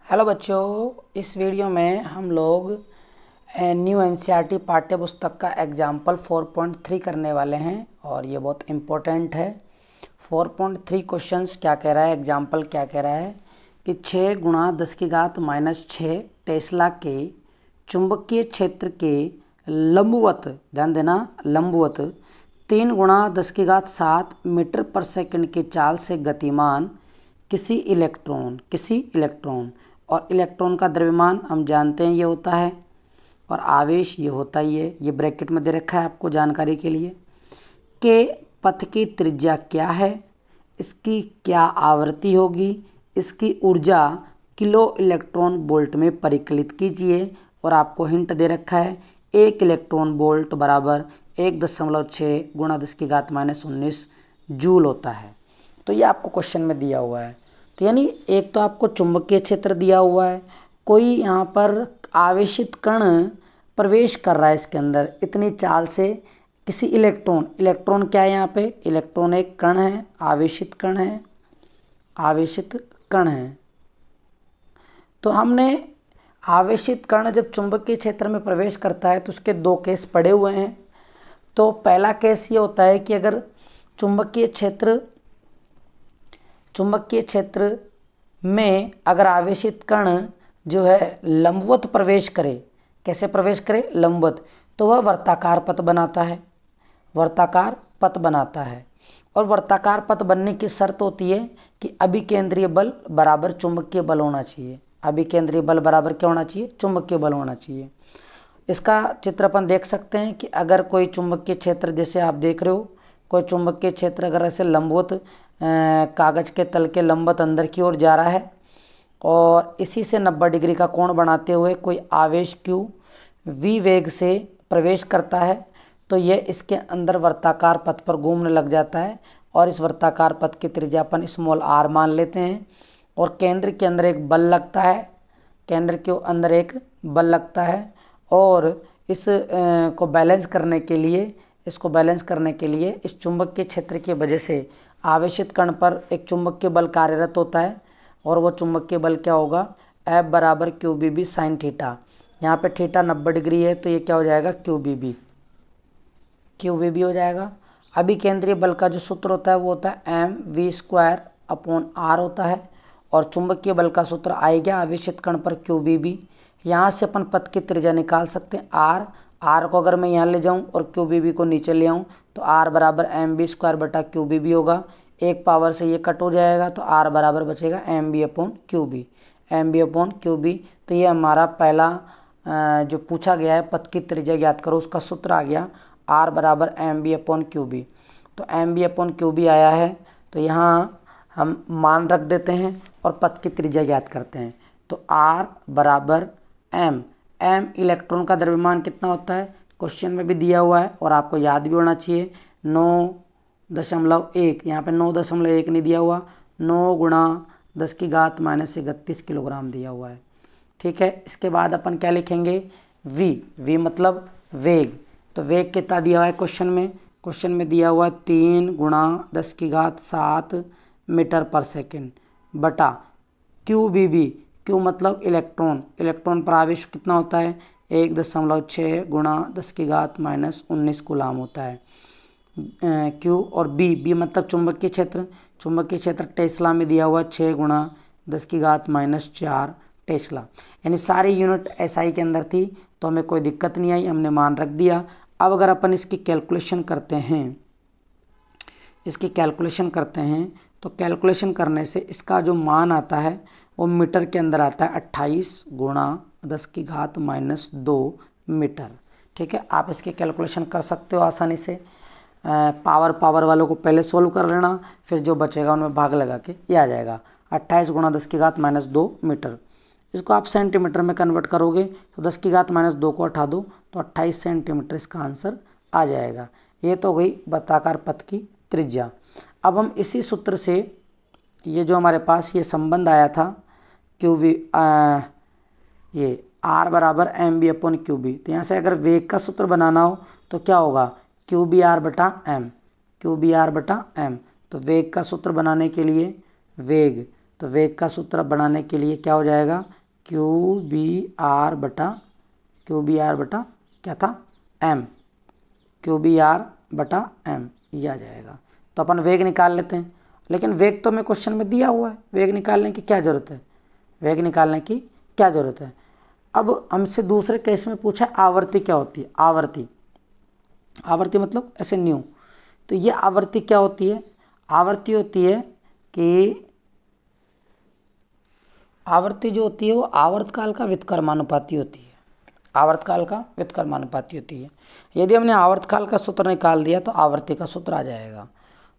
Hello बच्चों, इस video में हम लोग न्यू एनसीईआरटी पाठ्य पुस्तक का एग्जाम्पल 4.3 करने वाले हैं और ये बहुत इम्पोर्टेंट है। 4.3 क्वेश्चंस क्या कह रहा है, एग्जाम्पल क्या कह रहा है कि 6 गुणा 10 की घात -6 टेस्ला के चुंबकीय क्षेत्र के लंबवत, ध्यान देना लंबवत 3 गुणा 10 की घात 7 मीटर पर सेकंड की चाल से गतिमान किसी इलेक्ट्रॉन और इलेक्ट्रॉन का द्रव्यमान हम जानते हैं ये होता है और आवेश ये होता ही है, ये ब्रैकेट में दे रखा है आपको जानकारी के लिए। के पथ की त्रिज्या क्या है, इसकी क्या आवृत्ति होगी, इसकी ऊर्जा किलो इलेक्ट्रॉन वोल्ट में परिकलित कीजिए और आपको हिंट दे रखा है 1 इलेक्ट्रॉन वोल्ट बराबर 1.6 गुणा 10 की घात -19 जूल होता है। तो ये आपको क्वेश्चन में दिया हुआ है। तो यानी एक तो आपको चुंबकीय क्षेत्र दिया हुआ है, कोई यहाँ पर आवेशित कण प्रवेश कर रहा है इसके अंदर इतनी चाल से, किसी इलेक्ट्रॉन क्या है यहाँ पे, इलेक्ट्रॉन एक कण है, आवेशित कण है। तो हमने आवेशित कण जब चुंबकीय क्षेत्र में प्रवेश करता है तो उसके दो केस पड़े हुए हैं। तो पहला केस ये होता है कि अगर चुंबकीय क्षेत्र में अगर आवेशित कण जो है लंबवत प्रवेश करे, कैसे प्रवेश करे, लंबवत, तो वह वर्ताकार पथ बनाता है। और वर्ताकार पथ बनने की शर्त होती है कि अभिकेंद्रीय बल बराबर चुंबकीय बल होना चाहिए। अभिकेंद्रीय बल बराबर क्या होना चाहिए, चुंबकीय बल होना चाहिए। इसका चित्र अपन देख सकते हैं कि अगर कोई चुंबकीय क्षेत्र, जैसे आप देख रहे हो, कोई चुंबकीय क्षेत्र अगर ऐसे लंबवत कागज के तल के लंबवत अंदर की ओर जा रहा है और इसी से 90 डिग्री का कोण बनाते हुए कोई आवेश Q v वेग से प्रवेश करता है, तो यह इसके अंदर वर्ताकार पथ पर घूमने लग जाता है और इस वर्ताकार पथ की त्रिज्या अपन स्मॉल r मान लेते हैं और केंद्र के अंदर एक बल लगता है और इस को बैलेंस करने के लिए इस चुंबकीय क्षेत्र की वजह से आवेशित कण पर एक चुंबकीय बल कार्यरत होता है और वो चुंबकीय बल क्या होगा, F बराबर QBB साइन थीटा। यहाँ पे थीटा 90 डिग्री है तो ये क्या हो जाएगा, QBB हो जाएगा। अभी केंद्रीय बल का जो सूत्र होता है वो होता है mv²/r होता है और चुंबकीय बल का सूत्र आएगा आवेशित कण पर QBB। यहाँ से अपन पथ की त्रिज्या निकाल सकते हैं r को अगर मैं यहाँ ले जाऊँ और QBB को नीचे ले आऊँ तो r बराबर mv²/QBB होगा। एक पावर से ये कट हो जाएगा तो r बराबर बचेगा mv/QB। तो ये हमारा पहला जो पूछा गया है पथ की त्रिज्या ज्ञात करो, उसका सूत्र आ गया r बराबर mv/QB। तो mv/QB आया है तो यहाँ हम मान रख देते हैं और पथ की त्रिज्या ज्ञात करते हैं। तो r बराबर m इलेक्ट्रॉन का द्रव्यमान कितना होता है, क्वेश्चन में भी दिया हुआ है और आपको याद भी होना चाहिए 9.1, यहाँ पे 9.1 नहीं दिया हुआ, 9 गुणा 10 की घात -31 किलोग्राम दिया हुआ है। ठीक है, इसके बाद अपन क्या लिखेंगे, v मतलब वेग। तो वेग कितना दिया हुआ है क्वेश्चन में दिया हुआ है 3 गुणा 10 की घात 7 मीटर पर सेकेंड बटा QBB। Q मतलब इलेक्ट्रॉन पर आवेश कितना होता है, 1.6 गुणा 10 की घात -19 कूलाम होता है। Q और B मतलब चुंबकीय क्षेत्र टेस्ला में दिया हुआ 6 गुणा 10 की घात -4 टेस्ला, यानी सारी यूनिट SI के अंदर थी तो हमें कोई दिक्कत नहीं आई, हमने मान रख दिया। अब अगर अपन इसकी कैलकुलेशन करते हैं तो कैलकुलेशन करने से इसका जो मान आता है वो मीटर के अंदर आता है 28 गुणा 10 की घात -2 मीटर। ठीक है, आप इसकी कैलकुलेशन कर सकते हो आसानी से। पावर वालों को पहले सोल्व कर लेना, फिर जो बचेगा उनमें भाग लगा के ये आ जाएगा 28 गुणा 10 की घात -2 मीटर। इसको आप सेंटीमीटर में कन्वर्ट करोगे तो 10 की घात -2 को हटा दो तो 28 सेंटीमीटर इसका आंसर आ जाएगा। ये तो गई वृत्ताकार पथ की त्रिज्या। अब हम इसी सूत्र से, ये जो हमारे पास ये संबंध आया था ये r बराबर mv/QB, तो यहाँ से अगर वेग का सूत्र बनाना हो तो क्या होगा, QBr/m। तो वेग का सूत्र बनाने के लिए क्या हो जाएगा, क्यू बी आर बटा क्या था, एम, क्यू बी आर बटा एम, ये आ जाएगा। तो अपन वेग निकाल लेते हैं, लेकिन वेग तो हमें क्वेश्चन में दिया हुआ है, वेग निकालने की क्या ज़रूरत है, वेग निकालने की क्या ज़रूरत है। अब हमसे दूसरे केस में पूछा आवर्ती क्या होती है, आवर्ती मतलब ऐसे न्यू। तो ये आवर्ती क्या होती है, आवर्ती होती है कि आवर्ती जो होती है वो आवर्तकाल का व्युत्क्रमानुपाती होती है, आवर्तकाल का व्युत्क्रमानुपाती होती है। यदि हमने आवर्तकाल का सूत्र निकाल दिया तो आवर्ती का सूत्र आ जाएगा।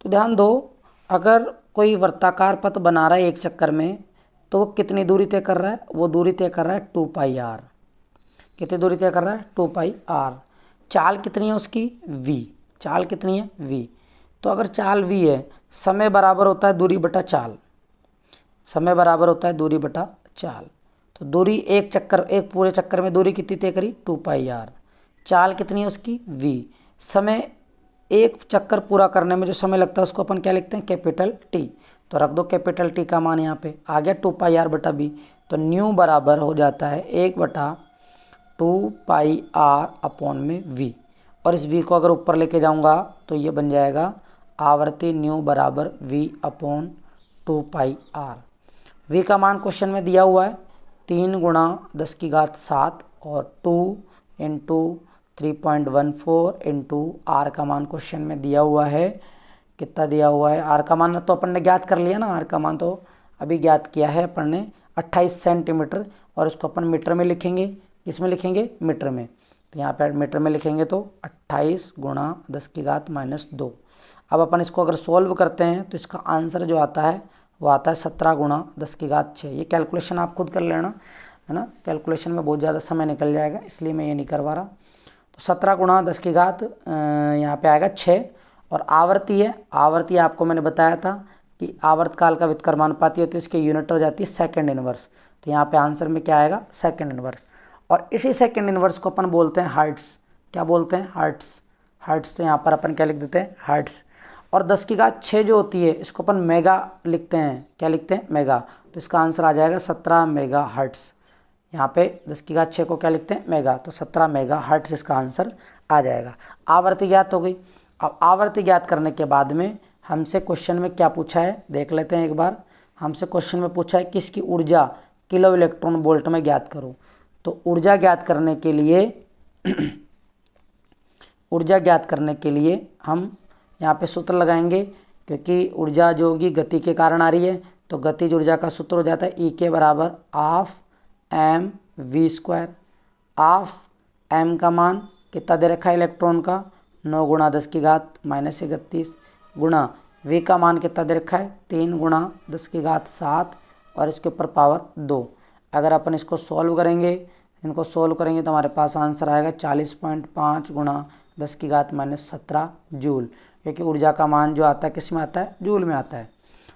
तो ध्यान दो, अगर कोई वृत्ताकार पथ बना रहा है एक चक्कर में, तो वो कितनी दूरी तय कर रहा है, वो दूरी तय कर रहा है 2πr। कितनी दूरी तय कर रहा है, 2πr। चाल कितनी है उसकी, v, चाल कितनी है, v। तो अगर चाल v है, समय बराबर होता है दूरी बटा चाल, समय बराबर होता है दूरी बटा चाल। तो दूरी एक पूरे चक्कर में दूरी कितनी तय करी, 2πr। चाल कितनी है उसकी, v। समय एक चक्कर पूरा करने में जो समय लगता है उसको अपन क्या लिखते हैं, कैपिटल T। तो रख दो कैपिटल T का मान यहाँ पे आ गया 2πr बटा b। तो न्यू बराबर हो जाता है 1/2πr अपॉन में v। और इस v को अगर ऊपर लेके जाऊँगा तो ये बन जाएगा आवर्ती न्यू बराबर v अपॉन 2πr। v का मान क्वेश्चन में दिया हुआ है 3 × 10⁻7 और 2 × 3.14 इंटू आर का मान क्वेश्चन में दिया हुआ है। कितना दिया हुआ है, आर का मान तो अपन ने ज्ञात कर लिया ना, आर का मान तो अभी ज्ञात किया है अपन ने 28 सेंटीमीटर। और इसको अपन मीटर में लिखेंगे, किसमें लिखेंगे, मीटर में। तो यहाँ पे मीटर में लिखेंगे तो 28 × 10⁻2। अब अपन इसको अगर सोल्व करते हैं तो इसका आंसर जो आता है वो आता है 17 × 10⁻6। ये कैलकुलेशन आप खुद कर लेना, है ना, कैलकुलेशन में बहुत ज़्यादा समय निकल जाएगा, इसलिए मैं ये नहीं करवा रहा। तो 17 × 10⁻, यहाँ पे आएगा 6। और आवर्ती है, आवर्ती आपको मैंने बताया था कि आवर्तकाल का व्युत्क्रमानुपाती होती है, इसकी यूनिट हो जाती है सेकंड इनवर्स। तो यहाँ पे आंसर में क्या आएगा, सेकंड इनवर्स। और इसी सेकंड इनवर्स को अपन बोलते हैं हर्ट्स। क्या बोलते हैं, हर्ट्स। हर्ट्स, तो यहाँ पर अपन क्या लिख देते हैं, हर्ट्स। और 10⁻6 जो होती है इसको अपन मेगा लिखते हैं, क्या लिखते हैं, मेगा। तो इसका आंसर आ जाएगा 17 मेगा हर्ट्स। यहाँ पे 10⁻6 को क्या लिखते हैं, मेगा, तो 17 मेगा हर्ट्स इसका आंसर आ जाएगा। आवर्ती ज्ञात हो गई। अब आवर्ती ज्ञात करने के बाद में हमसे क्वेश्चन में क्या पूछा है देख लेते हैं एक बार। हमसे क्वेश्चन में पूछा है कि इसकी ऊर्जा किलो इलेक्ट्रॉन वोल्ट में ज्ञात करो। तो ऊर्जा ज्ञात करने के लिए ऊर्जा ज्ञात करने के लिए हम यहाँ पे सूत्र लगाएंगे, क्योंकि ऊर्जा जो होगी गति के कारण आ रही है। तो गतिज ऊर्जा का सूत्र हो जाता है E के बराबर ½ ½ m का मान कितना दे रखा है इलेक्ट्रॉन का, 9 × 10⁻−31 गुणा v का मान कितना दे रखा है, 3 × 10⁻7 और इसके ऊपर पावर 2। अगर अपन इसको सॉल्व करेंगे, इनको सॉल्व करेंगे तो हमारे पास आंसर आएगा 40.5 × 10⁻17 जूल, क्योंकि ऊर्जा का मान जो आता है किस में आता है, जूल में आता है,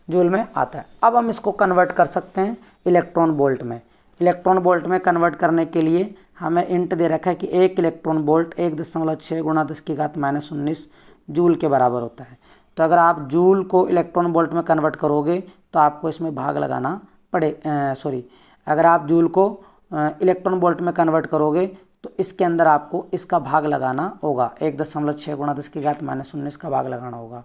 जूल में आता है। अब हम इसको कन्वर्ट कर सकते हैं इलेक्ट्रॉन वोल्ट में। इलेक्ट्रॉन वोल्ट में कन्वर्ट करने के लिए हमें इंट दे रखा है कि 1 इलेक्ट्रॉन वोल्ट 1.6 × 10⁻19 जूल के बराबर होता है। तो अगर आप जूल को इलेक्ट्रॉन वोल्ट में कन्वर्ट करोगे तो आपको इसमें भाग लगाना अगर आप जूल को इलेक्ट्रॉन वोल्ट में कन्वर्ट करोगे तो इसके अंदर आपको इसका भाग लगाना होगा, 1.6 × 10⁻19 का भाग लगाना होगा।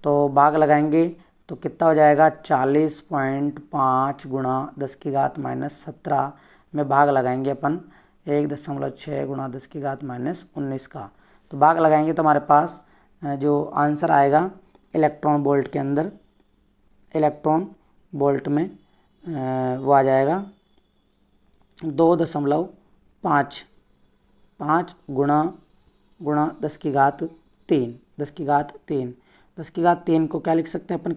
तो भाग लगाएंगे तो कितना हो जाएगा, 40.5 × 10⁻17 में भाग लगाएंगे अपन 1.6 × 10⁻19 का। तो भाग लगाएंगे तो हमारे पास जो आंसर आएगा इलेक्ट्रॉन वोल्ट के अंदर, इलेक्ट्रॉन वोल्ट में वो आ जाएगा 2.5 गुणा 10⁻3 को क्या लिख सकते हैं अपन,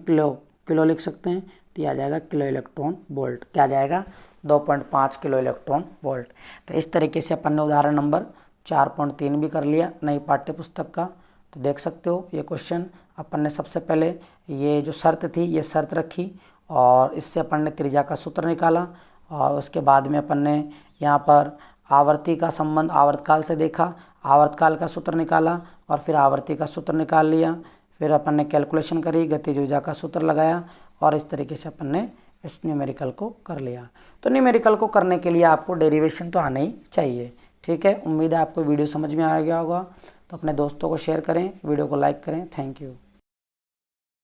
किलो लिख सकते हैं। तो यह आ जाएगा किलो इलेक्ट्रॉन वोल्ट, क्या आ जाएगा 2.5 किलो इलेक्ट्रॉन वोल्ट। तो इस तरीके से अपन ने उदाहरण नंबर 4.3 भी कर लिया नई पाठ्य पुस्तक का। तो देख सकते हो ये क्वेश्चन अपन ने सबसे पहले ये जो शर्त थी ये शर्त रखी और इससे अपन ने त्रिज्या का सूत्र निकाला और उसके बाद में अपन ने यहाँ पर आवर्ती का संबंध आवर्तकाल से देखा, आवर्तकाल का सूत्र निकाला और फिर आवर्ती का सूत्र निकाल लिया। फिर अपन ने कैलकुलेशन करी, गतिज ऊर्जा का सूत्र लगाया और इस तरीके से अपन ने इस न्यूमेरिकल को कर लिया। तो न्यूमेरिकल को करने के लिए आपको डेरिवेशन तो आना ही चाहिए। ठीक है, उम्मीद है आपको वीडियो समझ में आ गया होगा। तो अपने दोस्तों को शेयर करें, वीडियो को लाइक करें। Thank you.